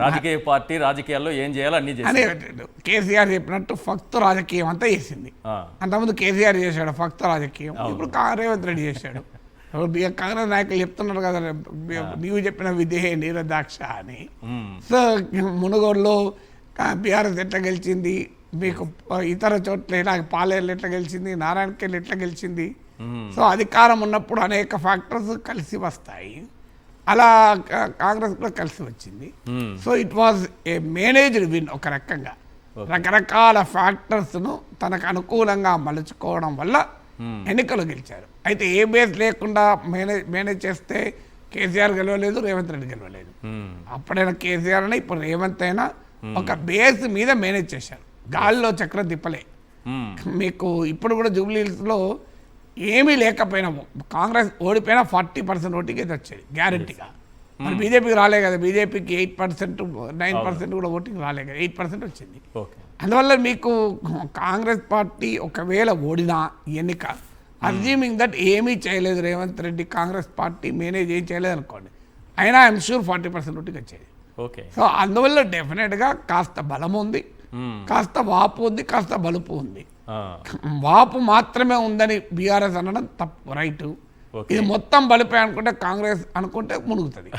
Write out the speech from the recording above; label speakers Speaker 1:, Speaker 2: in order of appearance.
Speaker 1: రాజకీయ పార్టీ రాజకీయాల్లో ఏం చేయాలో అన్ని
Speaker 2: అని
Speaker 1: చేసి
Speaker 2: కేసీఆర్ చెప్పినట్టు ఫక్తు రాజకీయం అంతా చేసింది. అంతకుముందు కేసీఆర్ చేశాడు ఫక్తు రాజకీయం, ఇప్పుడు రేవంత్ రెడ్డి చేశాడు. కాంగ్రెస్ నాయకులు చెప్తున్నారు కదా, నీవు చెప్పిన విధే నీరదాక్ష అని. సో మునుగోడులో బీఆర్ఎస్ ఎట్లా గెలిచింది, మీకు ఇతర చోట్ల ఎలా పాలేరులు ఎట్లా గెలిచింది, నారాయణఖేడ్ ఎట్లా గెలిచింది. సో అధికారం ఉన్నప్పుడు అనేక ఫ్యాక్టర్స్ కలిసి వస్తాయి, అలా కాంగ్రెస్ కూడా కలిసి వచ్చింది. So it was a managed win. ఒక రకంగా రకరకాల ఫ్యాక్టర్స్ను తనకు అనుకూలంగా మలుచుకోవడం వల్ల ఎన్నికలు గెలిచారు. అయితే ఏ బేస్ లేకుండా మేనేజ్ చేస్తే కేసీఆర్ గెలవలేదు, రేవంత్ రెడ్డి గెలవలేదు. అప్పుడైనా కేసీఆర్ అయినా ఇప్పుడు రేవంత్ అయినా ఒక బేస్ మీద మేనేజ్ చేశారు, గాలిలో చక్రం తిప్పలే. మీకు ఇప్పుడు కూడా జూబ్లీహిల్స్లో ఏమీ లేకపోయినాము, కాంగ్రెస్ ఓడిపోయినా 40% ఓటింగ్ అయితే వచ్చేది గ్యారంటీగా. మరి బీజేపీకి రాలే కదా, బీజేపీకి 8%, 9% కూడా ఓటింగ్ రాలే కదా, 8% వచ్చింది. అందువల్ల మీకు కాంగ్రెస్ పార్టీ ఒకవేళ ఓడినా ఎన్నిక, అజ్యూమింగ్ దట్ ఏమీ చేయలేదు రేవంత్ రెడ్డి, కాంగ్రెస్ పార్టీ మేనేజ్ ఏం చేయలేదు అనుకోండి, అయినా ఐఎమ్ షూర్ 40% ఓటింగ్ వచ్చేది. సో అందువల్ల డెఫినెట్గా కాస్త బలం ఉంది, కాస్త వాపు ఉంది, కాస్త బలుపు ఉంది. వాపు మాత్రమే ఉందని బీఆర్ఎస్ అనడం తప్పు, రైటు. ఇది మొత్తం బలిపే అనుకుంటే కాంగ్రెస్ అనుకుంటే మునుగుతుంది.